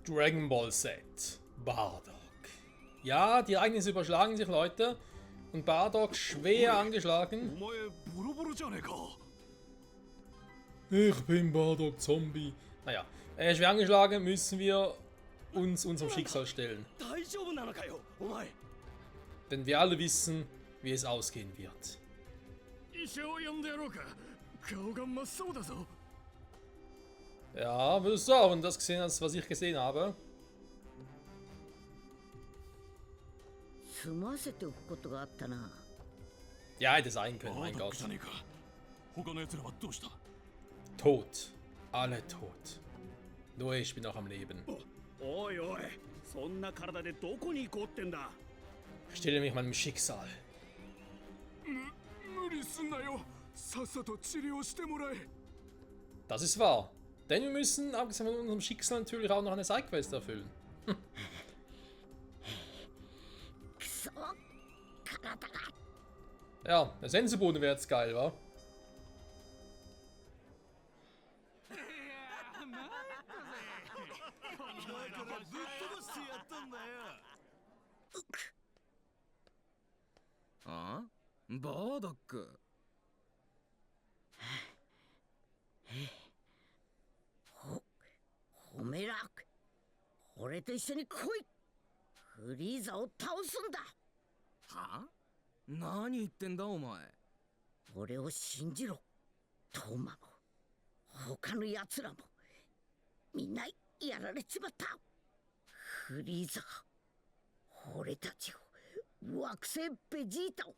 Dragon Ball Z. Bardock. Ja, die Ereignisse überschlagen sich, Leute. Und Bardock schwer angeschlagen. Ich bin Bardock Zombie. Naja, schwer angeschlagen müssen wir uns unserem Schicksal stellen. Denn wir alle wissen, wie es ausgehen wird. Ja, würdest du auch, wenn du das gesehen hast, was ich gesehen habe? Ja, hätte sein können, mein Gott. Tot. Alle tot. Nur ich bin noch am Leben. Ich stelle mich meinem Schicksal. Das ist wahr. Denn wir müssen, abgesehen von unserem Schicksal, natürlich auch noch eine Sidequest erfüllen. Ja, der Senseboden wäre jetzt geil, wa? Ah? Bardock. ホメラ俺と一緒に来い。フリーザを倒すんだ。は？何言ってんだお前。俺を信じろ。トーマも他の奴らもみんなやられちまった。フリーザ俺たちを惑星ベジータを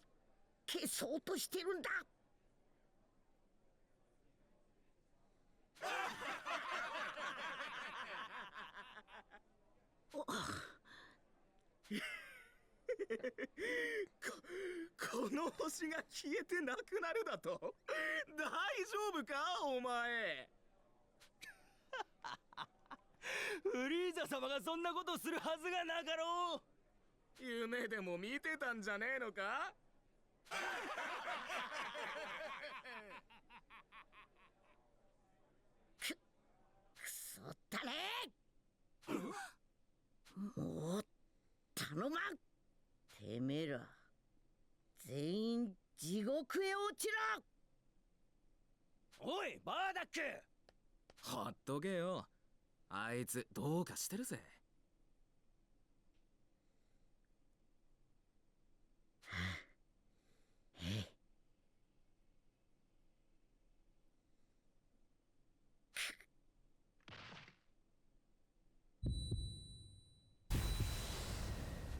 消そうとしてるんだ。この星が消えてなくなるだと？大丈夫かお前。フリーザ様がそんなことするはずがなかろう。夢でも見てたんじゃねえのか？くそったれ。もう頼まん。てめえら全員地獄へ落ちろ。おいバーダック、ほっとけよ。あいつどうかしてるぜ。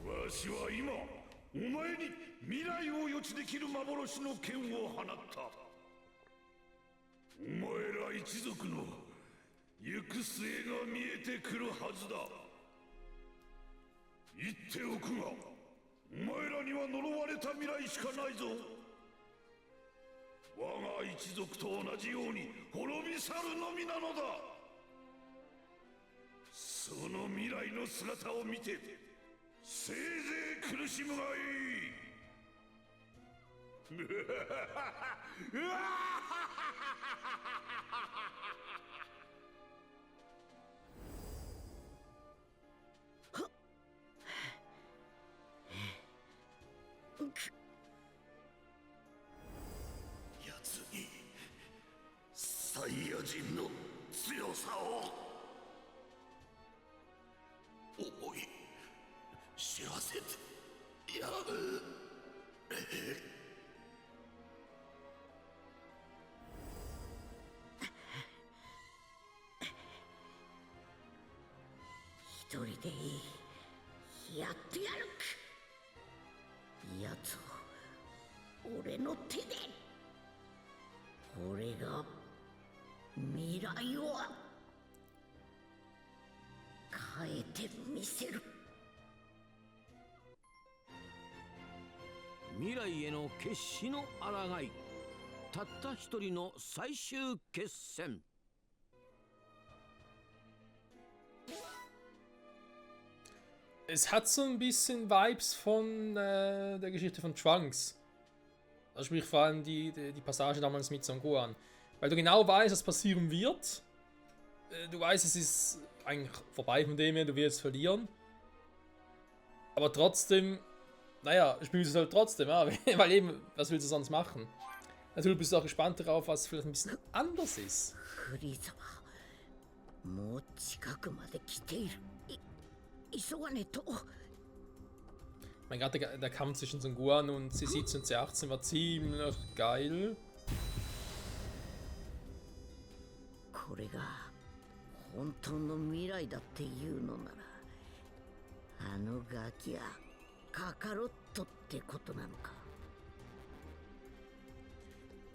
わしは今お前に未来を予知できる幻の剣を放った。お前ら一族の行く末が見えてくるはずだ。言っておくが、お前らには呪われた未来しかないぞ。我が一族と同じように滅び去るのみなのだ。その未来の姿を見てせいぜい苦しむがいい。うわ奴にサイヤ人の強さを思い知らせてやる。一人でいい。やってやる。奴を俺の手で。俺が未来を変えてみせる。未来への決死の抗い、たった一人の最終決戦。Es hat so ein bisschen Vibes von der Geschichte von Trunks. Also sprich vor allem die Passage damals mit Son Gohan. Weil du genau weißt, was passieren wird. Du weißt, es ist eigentlich vorbei von dem her, du wirst verlieren. Aber trotzdem, naja, spielst du es halt trotzdem, ja, weil eben, was willst du sonst machen? Natürlich bist du auch gespannt darauf, was vielleicht ein bisschen anders ist. フリーザはもう近くまで来ている。急がねえと。 Ich meine, gerade der Kampf zwischen Son Gohan und C17 und C18 war ziemlich geil. これが本当の未来だっていうのなら、あのガキやカカロットってことなのか。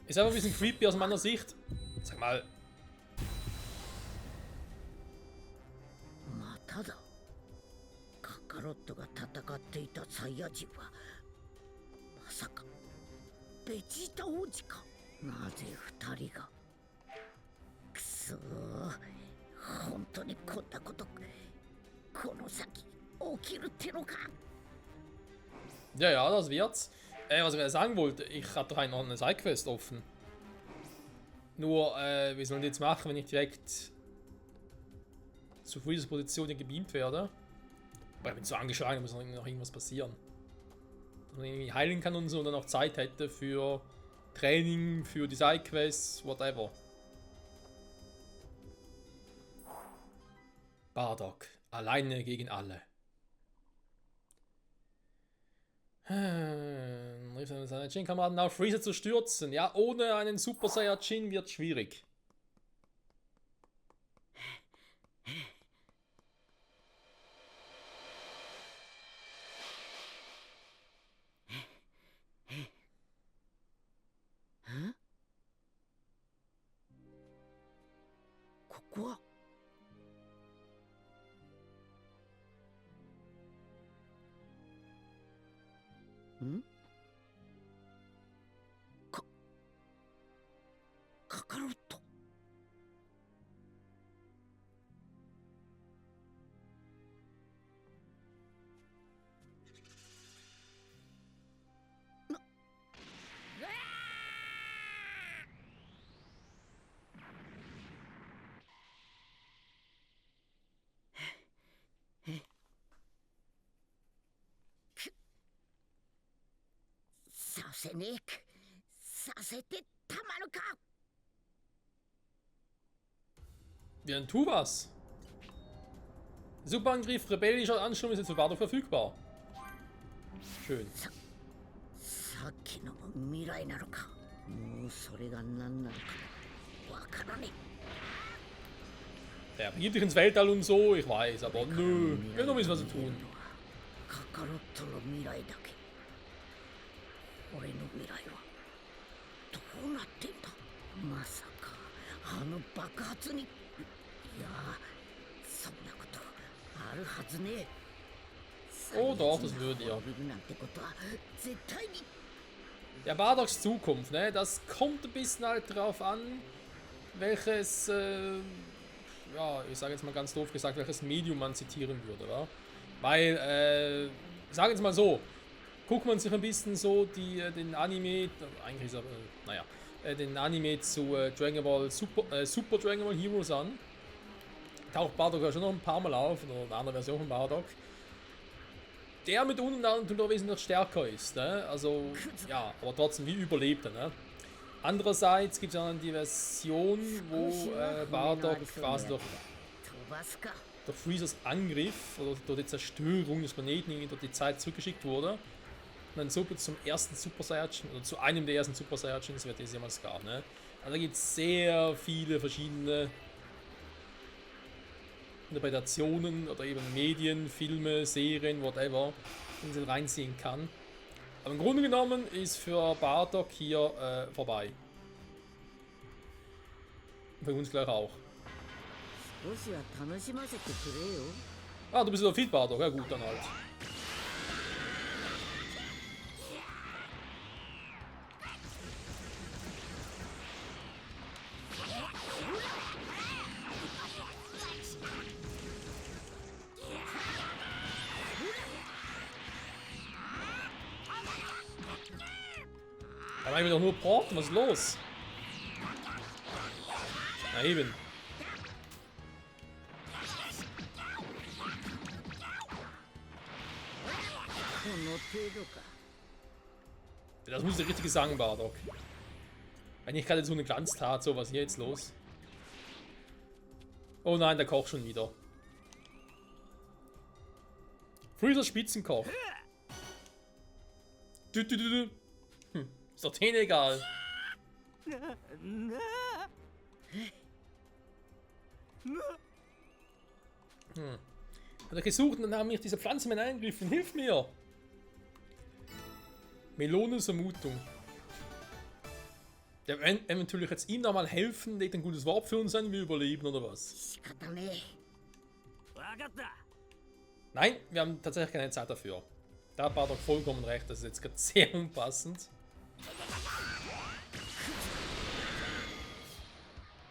Ist einfach ein bisschen creepy aus meiner Sicht. Sag mal, まただ。カカロットが戦っていたサイヤ人はまさかベジータ王子か。なぜ二人が。くそー、本当にこんなことこの先起きるってのか。 ja, ja, das wird's. Was ich gerade sagen wollte, ich habe doch eigentlich noch eine Sidequest offen. Nur, wie soll ich jetzt machen, wenn ich direkt zu Freezers Position gebeamt werde? Aber ich bin so angeschlagen, da muss noch irgendwas passieren. Dass man irgendwie heilen kann und so und dann noch Zeit hätte für Training, für die Sidequests, whatever. Bardock, alleine gegen alle. Rief seine Saiyajin-Kameraden auf, Freezer zu stürzen. Ja, ohne einen Super Saiyajin wird schwierig. Hm? ここはんカカロット。させねえくさせてたまるか。 Ja, dann tu was. Superangriff, rebellischer Ansturm ist jetzt für Bardock verfügbar. Schön. さっきのも未来なのか。もうそれが何なのかわからねえ。 Er begibt dich ins Weltall und so, ich weiß, aber nö, wir haben noch ein bisschen was zu tun. カカロットの未来だけ。俺の未来はどうなってんだ。まさかあの爆発に。いや、そんなことあるはずねえ。 Oh doch, das würde ja. なんてことは絶対に。 Ja, Bardocks Zukunft, ne? Das kommt ein bisschen halt drauf an, welches, ja, ich sage jetzt mal ganz doof gesagt, welches Medium man zitieren würde, oder? Weil, sagen wir es mal so, guckt man sich ein bisschen so den Anime, eigentlich ist er, naja, den Anime zu Dragon Ball Super Dragon Ball Heroes an, taucht Bardock ja schon noch ein paar Mal auf, oder eine andere Version von Bardock, der mit mitunter wesentlich stärker ist, ne? Also, ja, aber trotzdem wie überlebt er, ne? Andererseits gibt es ja dann die Version, wo Bardock quasi durch Freezers Angriff oder durch die Zerstörung des Planeten irgendwie durch die Zeit zurückgeschickt wurde. Und dann so zum ersten Super Saiyajin, oder zu einem der ersten Super Saiyajins, wer es jemals gab, ne? Also da gibt es sehr viele verschiedene Interpretationen oder eben Medien, Filme, Serien, whatever, in sie reinziehen kann. Aber im Grunde genommen ist für Bardock hier vorbei. Und für uns gleich auch. Ah, du bist wieder fit, Bardock. Ja gut, dann halt. Da machen wir doch nur Porten, was ist los? Na eben. の程度か。 Das muss der richtige Sang, Bardock. Wenn ich gerade so eine Glanztat, so was hier jetzt los? Oh nein, der Koch schon wieder. Freezer Spitzenkoch. Ist doch denen egal. Hat er gesucht und dann haben mich diese Pflanzen eingegriffen. Hilf mir! Melones Vermutung. Ja, wenn natürlich jetzt ihm da mal helfen, legt ein gutes Wort für uns ein, wir überleben oder was? 仕方ねえ。 わかった。 Nein, wir haben tatsächlich keine Zeit dafür. Da hat Bardock vollkommen recht, das ist jetzt gerade sehr unpassend.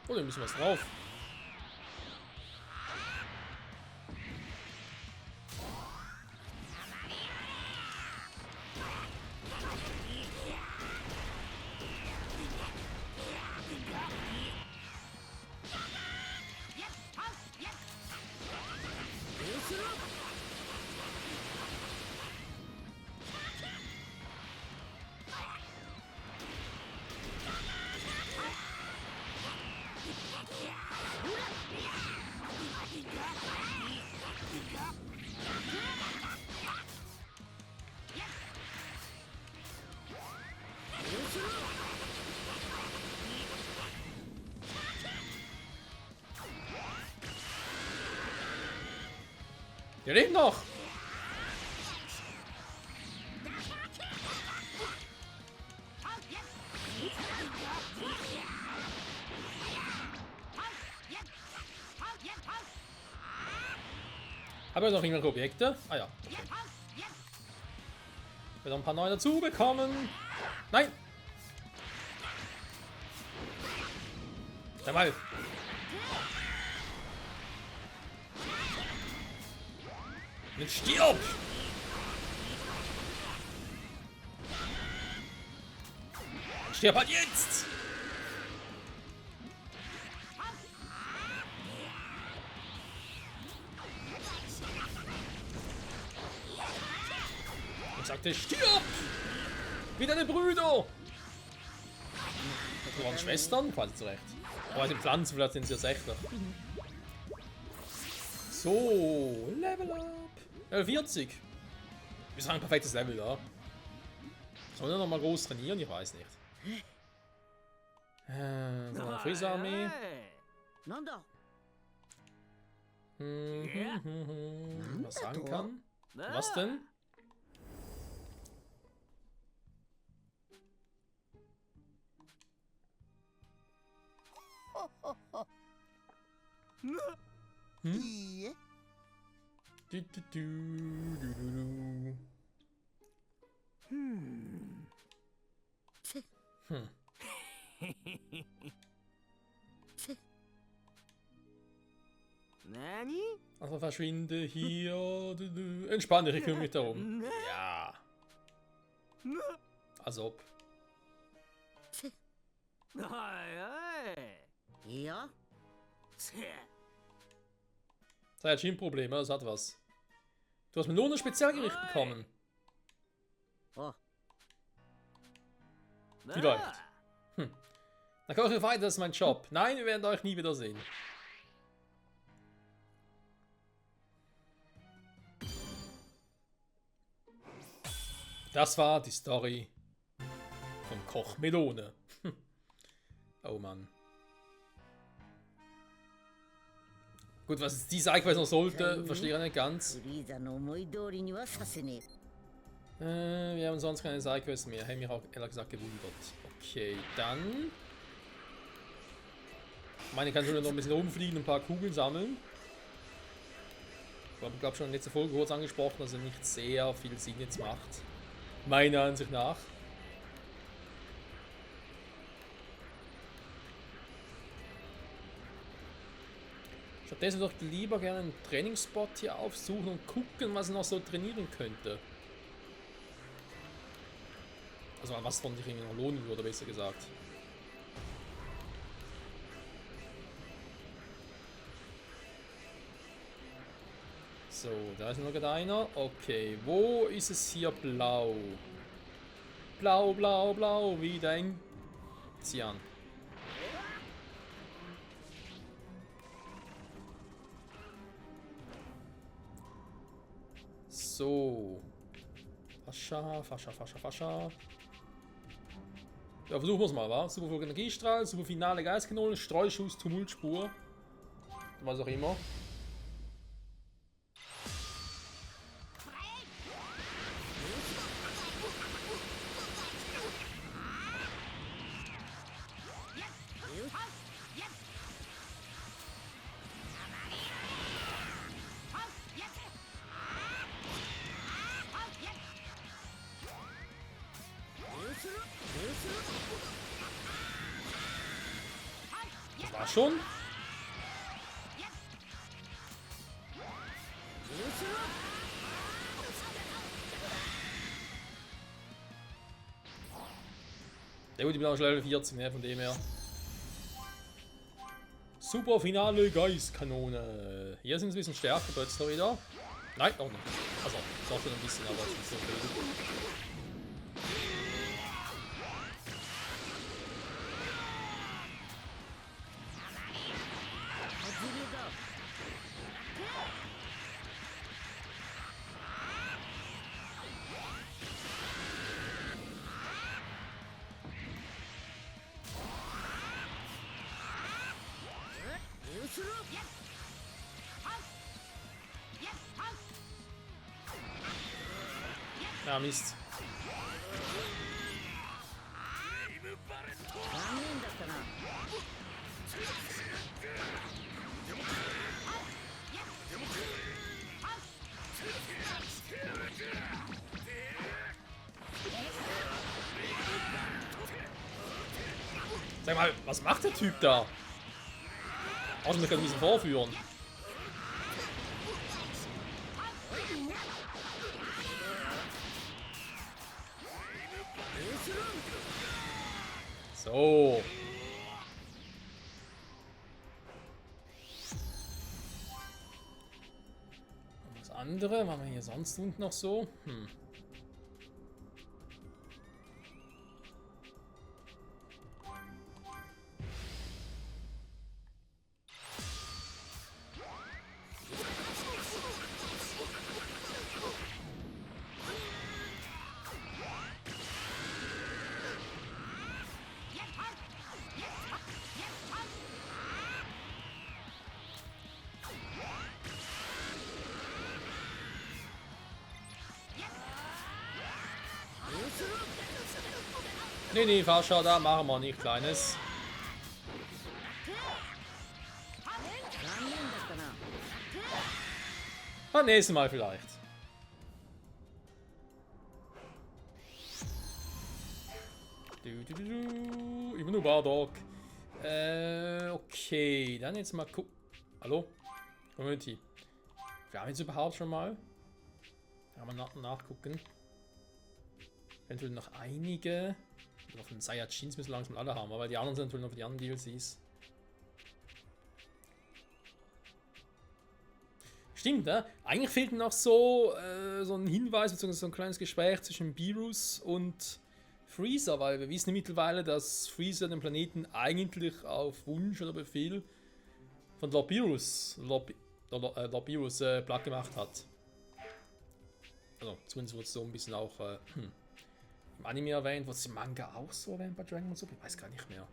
Oh, da müssen wir was drauf. Wir leben noch! Haben wir noch irgendwelche Objekte? Ah ja. Okay. Wir haben ein paar neue dazu bekommen. Nein! Jawohl! Jetzt stirb! Stirb halt jetzt! Ich sagte, stirb! Wie deine Brüder! Das waren Schwestern, quasi zurecht. Aber die Pflanzen, vielleicht sind sie ja Sächter. So, Level Up! Level 40. Wir sind ein perfektes Level, ja. Sollen wir noch mal groß trainieren? Ich weiß nicht. So, Freezer-Armee. なんだ。 Was sagen kann? Was denn? Hm? いいえ。 Du, du, du, du, du, du. Hm. 何 Also verschwinde hier. Du, du. Entspann dich, ich kümmere mich darum. Ja. Als ob. おいおい。いいよ。 せ Das hat Gym-Probleme, das hat was. Du hast Melone Spezialgericht bekommen. お。 Vielleicht. Dann koche ich weiter, das ist mein Job. Nein, wir werden euch nie wiedersehen. Das war die Story vom Koch Melone. Oh Mann. Gut, was jetzt die Sidequest noch sollte, verstehe ich nicht ganz. フリーザの思い通りにはさせねえ。 Wir haben sonst keine Sidequests mehr. Hätte mich auch ehrlich gesagt gewundert. Okay, dann. Ich meine, ich kann schon noch ein bisschen rumfliegen und ein paar Kugeln sammeln. Ich glaube schon in der letzten Folge kurz angesprochen, dass er nicht sehr viel Sinn jetzt macht. Meiner Ansicht nach. Stattdessen würde ich lieber gerne einen Trainingsspot hier aufsuchen und gucken, was er noch so trainieren könnte. Also was von sich irgendwie noch lohnen würde, besser gesagt. So, da ist noch gerade einer. Okay, wo ist es hier blau? Blau, blau, blau, wie dein Cyan. So. Fascha, Fascha, Fascha, Fascha. Ja, versuchen wir es mal, wa? Super Energiestrahl, super finale Geistkanone, Streuschuss, Tumultspur. Was auch immer. Das war schon. Ja gut, ich bin auch schon Level 14, ne, von dem her. Super finale Geistkanone. Hier sind sie ein bisschen stärker, plötzlich noch wieder. Nein, noch nicht. Also, doch schon ein bisschen, aber nicht so viel. Ah, Mist. Sag mal, was macht der Typ da? Außer mich ein bisschen vorführen. So. Und das andere, was haben wir hier sonst unten noch so? Nee, Fahrschau, da machen wir nicht, Kleines. Beim nächsten Mal vielleicht. Immer nur Bardock. Okay, dann jetzt mal gucken. Hallo? Community. Wir haben jetzt überhaupt schon mal. Da haben wir nachgucken. Eventuell noch einige. Noch von Saiyajins müssen wir langsam alle haben, weil die anderen sind natürlich noch für die anderen DLCs. Stimmt, ne? Eigentlich fehlt noch so, so ein Hinweis bzw. so ein kleines Gespräch zwischen Beerus und Freezer, weil wir wissen mittlerweile, dass Freezer den Planeten eigentlich auf Wunsch oder Befehl von Lord Beerus platt gemacht hat. Also zumindest wird es so ein bisschen auch im Anime erwähnt, wird es im Manga auch so erwähnt bei Dragon Ball Super? Ich weiß gar nicht mehr.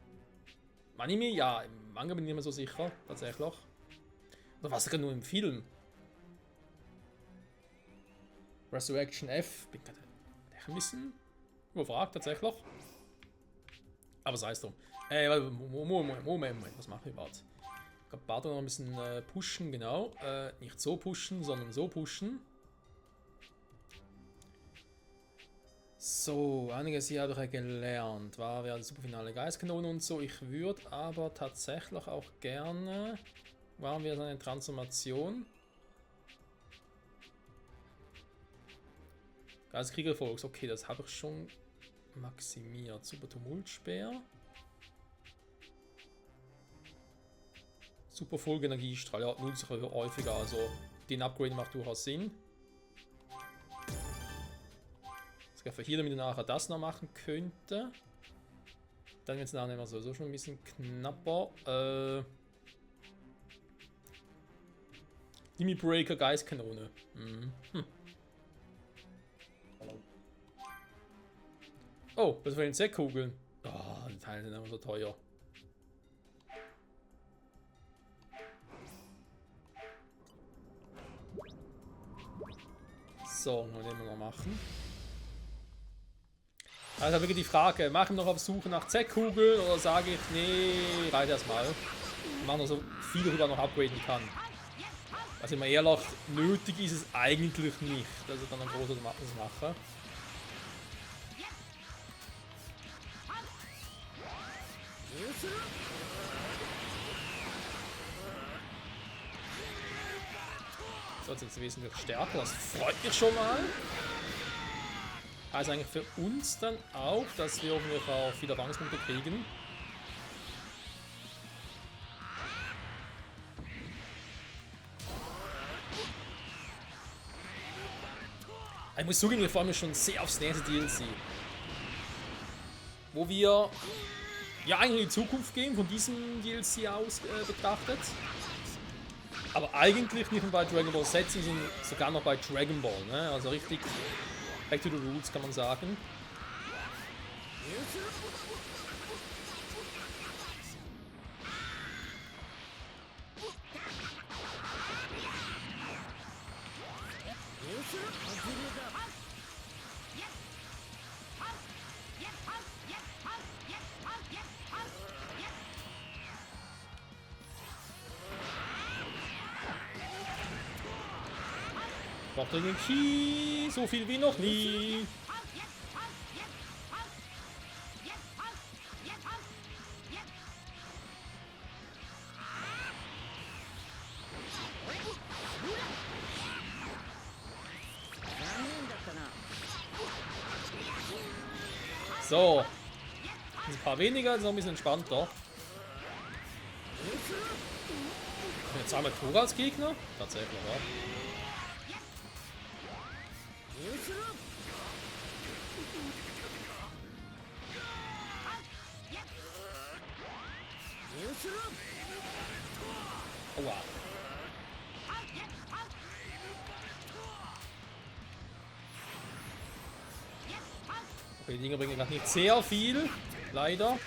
Im Anime ja, im Manga bin ich nicht mehr so sicher, tatsächlich. Oder was sogar nur im Film? Resurrection F, bin gerade ein bisschen überfragt tatsächlich. Aber sei es drum. Moment, was mache ich überhaupt? Ich glaube, Bardo noch ein bisschen pushen, genau. Nicht so pushen, sondern so pushen. So, einiges hier habe ich ja gelernt. War ja die superfinale Geistkanone und so. Ich würde aber tatsächlich auch gerne. Waren wir eine Transformation? Geistkriegervolks, okay, das habe ich schon maximiert. Super Tumultspeer. Super Folgenergiestrahl, ja, nutze ich häufiger, also Den Upgrade macht durchaus Sinn. Das kann hier, damit ich nachher das noch machen könnte. Dann wird es nachher sowieso schon ein bisschen knapper. Gimme Breaker Geistkanone. Oh, das war Insektkugeln. Oh, die Teile sind immer so teuer. So, noch den wir noch machen. Also wirklich die Frage, mache ich noch auf Suche nach Z-Kugeln oder sage ich, nee, reicht erstmal. Ich mache noch so viel darüber noch upgraden kann. Also immer ehrlich, nötig ist es eigentlich nicht, dass ich dann ein großes mache. So, jetzt ist es wesentlich stärker, das freut mich schon mal. Also eigentlich für uns dann auch, dass wir hoffentlich auch viele Erfahrungspunkte kriegen. Ich muss zugeben, wir freuen mich schon sehr aufs nächste DLC. Wo wir ja eigentlich in die Zukunft gehen, von diesem DLC aus betrachtet. Aber eigentlich nicht nur bei Dragon Ball Z, sondern sogar noch bei Dragon Ball. Ne? Also richtig back to the roots, kann man sagen. Braucht dringend Ki, so viel wie noch nie. So. Ein paar weniger, jetzt noch ein bisschen entspannter. Jetzt haben wir Tora als Gegner. Tatsächlich, ja. Aua. Okay, die Dinger bringen gerade nicht sehr viel, leider.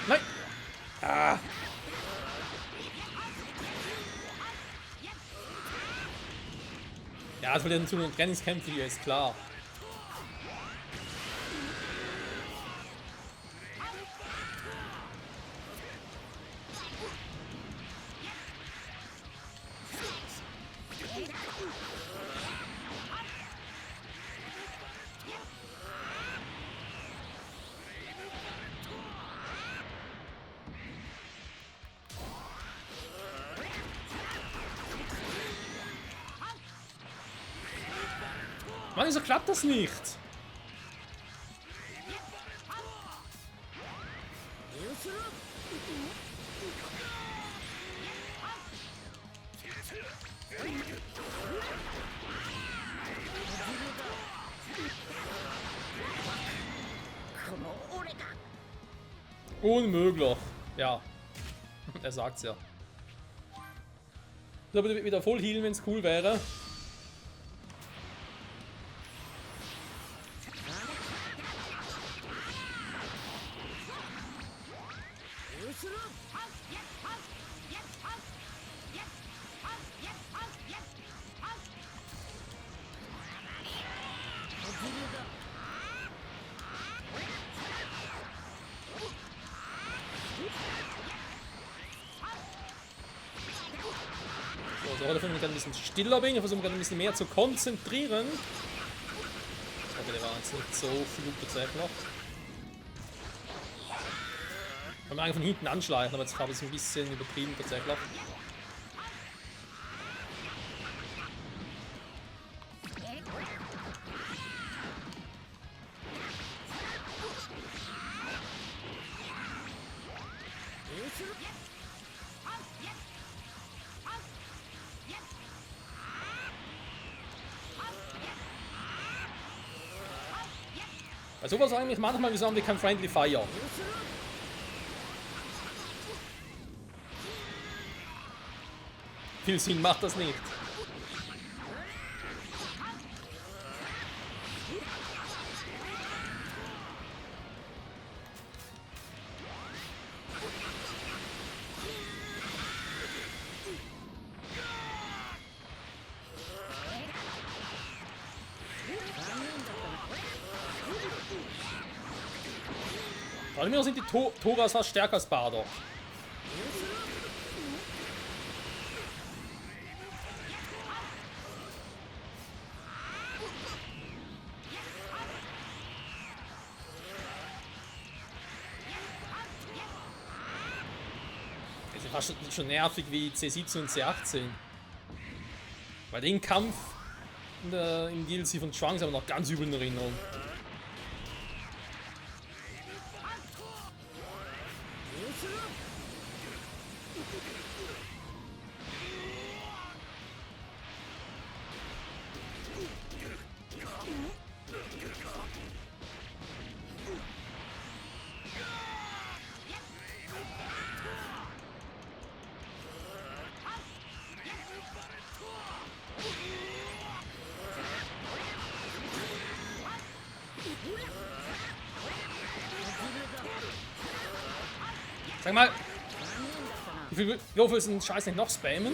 Nein! Ah! Ja, es wird ja zu den Trainingskämpfen hier, ist klar. Mann, wieso klappt das nicht? Unmöglich. Ja. Er sagt's ja. Ich würde wieder voll healen, wenn es cool wäre. So, heute versuche ich ein bisschen stiller bin. Ich versuche mich ein bisschen mehr zu konzentrieren. Okay, der war jetzt nicht so viel tatsächlich noch. Kann man eigentlich von hinten anschleichen, aber jetzt habe ich es ein bisschen übertrieben tatsächlich. Bei sowas eigentlich manchmal, wieso haben wir kein Friendly Fire? Viel Sinn macht das nicht. Vor allem sind die Toras fast stärker als Bardock. Das ist fast schon nervig wie C17 und C18. Bei den Kampf im DLC von Trunks haben wir noch ganz übel in Erinnerung. Sag mal, wie viel Würfel sind Scheiß nicht noch spammen?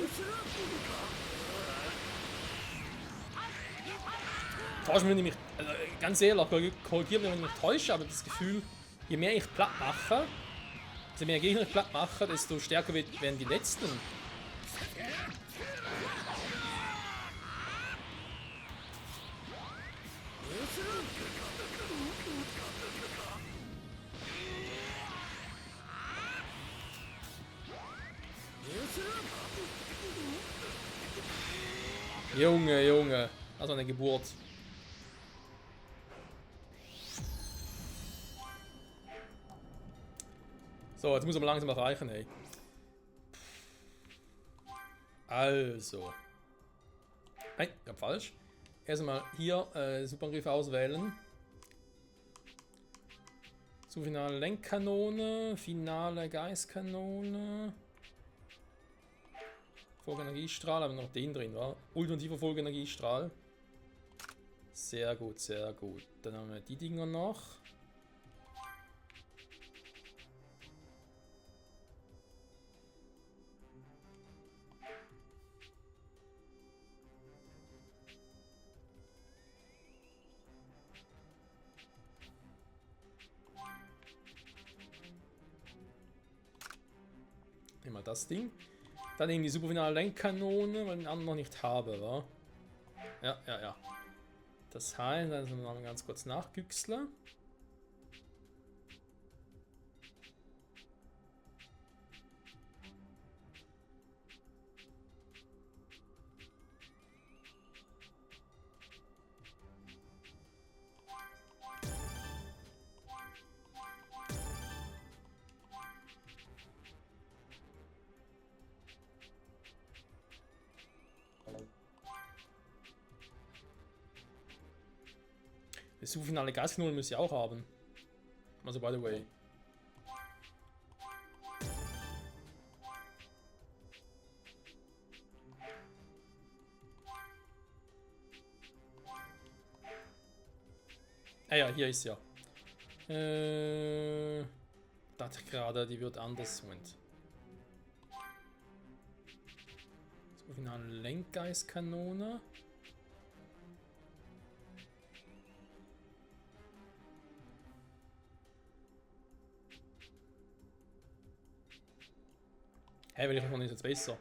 Täuschen wir nämlich, also ganz ehrlich, korrigieren wir, wenn ich mich täusche, aber das Gefühl, je mehr ich platt mache, je mehr Gegner ich platt mache, desto stärker werden die letzten. Junge, Junge, also eine Geburt. So, jetzt muss er mal langsam erreichen, ey. Also. Nein, ich hab falsch. Erstmal hier Superangriffe auswählen. So, finale Lenkkanone, finale Geistkanone. Folgenergiestrahl, haben wir noch den drin, war? Ultimativer Folgenergiestrahl. Sehr gut, sehr gut. Dann haben wir die Dinger noch. Nehmen wir das Ding. Dann eben die superfinale Lenkkanone, weil ich den anderen noch nicht habe, wa? Ja, ja, ja. Das heißt, also noch mal ganz kurz nachgüchseln. Das superfinale Geistkanone müsste ich auch haben. Also, by the way. Ah ja, hier ist ja. Dachte ich gerade, die wird anders. Moment. Superfinale Lenkgeistkanone. Hey, welcher von ist jetzt besser?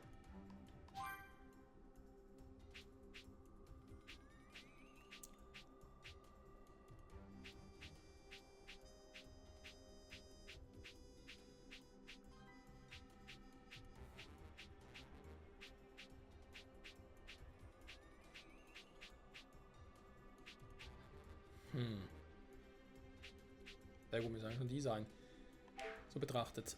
Sehr gut, müssen eigentlich schon die sein. So betrachtet.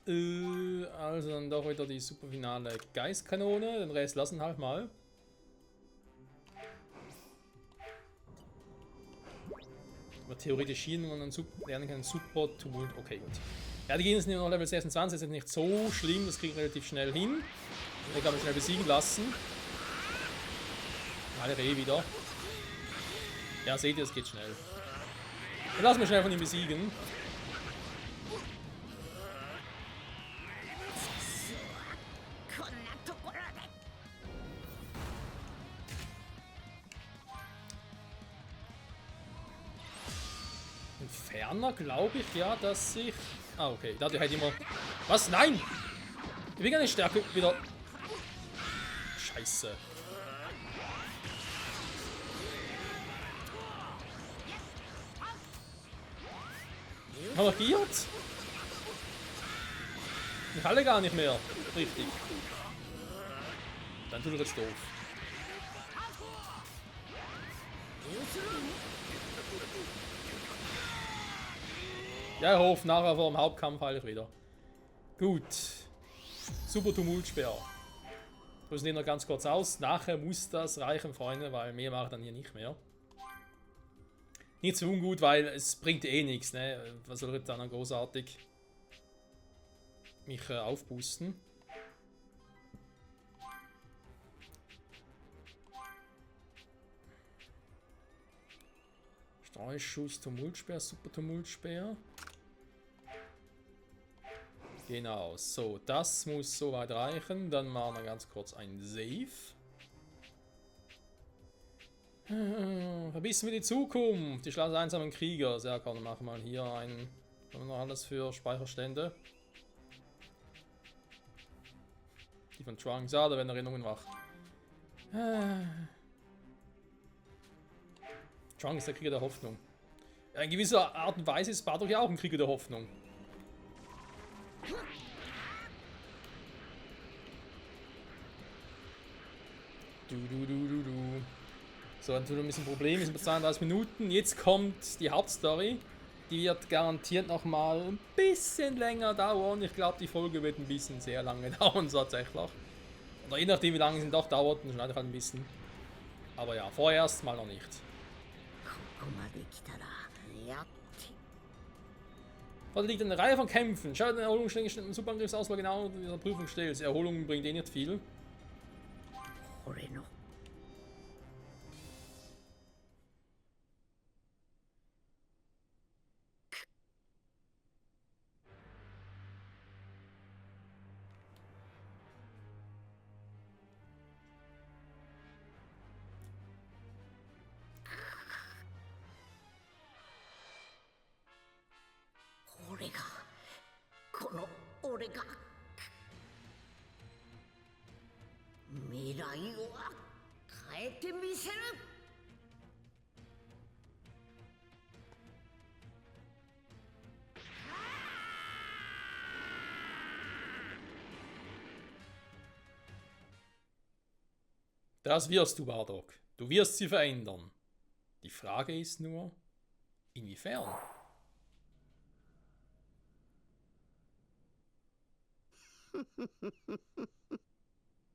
Also dann doch wieder die superfinale Geistkanone. Den Rest lassen halt mal. Aber theoretisch hier nur einen lernen können. Super Tumult. Okay, gut. Ja, die gehen jetzt nur noch Level 26. Das ist nicht so schlimm. Das kriegen wir relativ schnell hin. Ich kann mich schnell besiegen lassen. Alle Reh wieder. Ja, seht ihr, es geht schnell. Dann lassen wir schnell von ihm besiegen. Ferner glaube ich ja, dass ich... Ah, okay. Dadurch halt immer... Was? Nein! Ich will gar nicht Stärke wieder... Scheiße. Markiert? Ich halte gar nicht mehr. Richtig. Dann tut er jetzt doof. Ja, ich hoffe, nachher vor dem Hauptkampf heile ich wieder. Gut. Super Tumultspeer. Rüsten den noch ganz kurz aus. Nachher muss das reichen, Freunde, weil mehr mache ich dann hier nicht mehr. Nicht so ungut, weil es bringt eh nichts, ne? Was soll ich dann großartig mich aufboosten? Streuschuss, Tumultspeer, Super Tumultspeer. Genau, so, das muss soweit reichen. Dann machen wir ganz kurz ein Save. Verbissen wir die Zukunft. Die Schlange einsamen Krieger. Sehr komm, dann machen wir mal hier ein. Haben wir noch alles für Speicherstände? Die von Trunks. Ja, da werden Erinnerungen wach. Trunks ist der Krieger der Hoffnung. Ja, in gewisser Art und Weise ist Bardock ja auch ein Krieger der Hoffnung. Du. So, dann tut ein bisschen Problem, ist bei 32 Minuten. Jetzt kommt die Hauptstory. Die wird garantiert noch mal ein bisschen länger dauern. Ich glaube, die Folge wird ein bisschen sehr lange dauern, tatsächlich. Oder je nachdem, wie lange sie doch dauert, dann schneide ich halt ein bisschen. Aber ja, vorerst mal noch nicht. Vor dir liegt eine Reihe von Kämpfen. Schau den Erholungsschläge Superangriffsauswahl genau in dieser Prüfung stellst. Erholung bringt eh nicht viel. 俺が未来を変えてみせる。Das wirst du, Bardock. Du wirst sie verändern. Die Frage ist nur, inwiefern?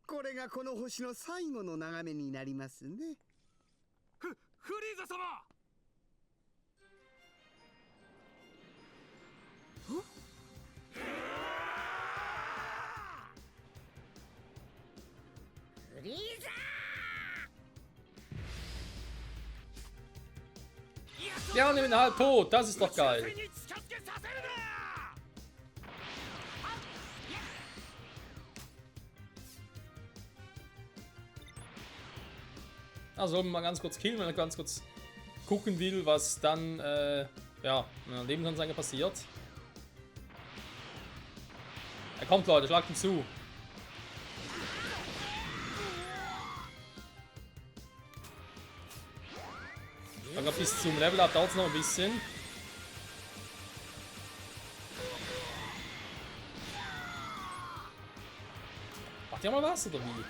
これがこの星の最後の眺めになりますね。フリーザ様。フリーザー。 Ja, nimm ihn halt tot. Das ist doch geil. Also mal ganz kurz killen, wenn er ganz kurz gucken will, was dann ja, in der Lebensanzeige passiert. Er kommt, Leute, schlagt ihn zu. Ich glaube, bis zum Level Up dauert es noch ein bisschen. Macht ihr mal was oder wie?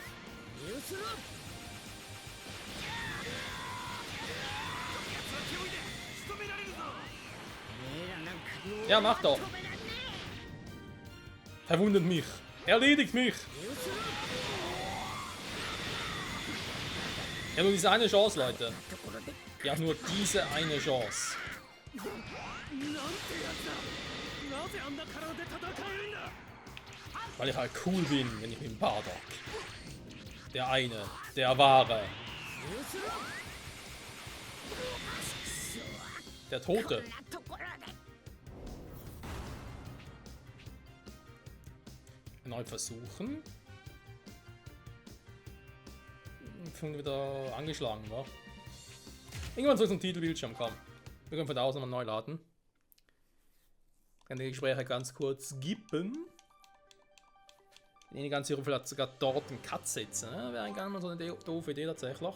Ja, mach doch. Verwundet mich. Erledigt mich. Ja, nur diese eine Chance, Leute. Ja, nur diese eine Chance. Weil ich halt cool bin, wenn ich mit dem Bardock. Der eine, der wahre. Der Tote. Erneut versuchen. Schon wieder angeschlagen, wa? Irgendwann soll es zum Titelbildschirm kommen. Wir können von da aus nochmal neu laden. Ich kann die Gespräche ganz kurz skippen. Wenn ich nicht ganz sicher, vielleicht sogar dort einen Cut setzen. Ne? Wäre gar nicht mal so eine doofe Idee tatsächlich.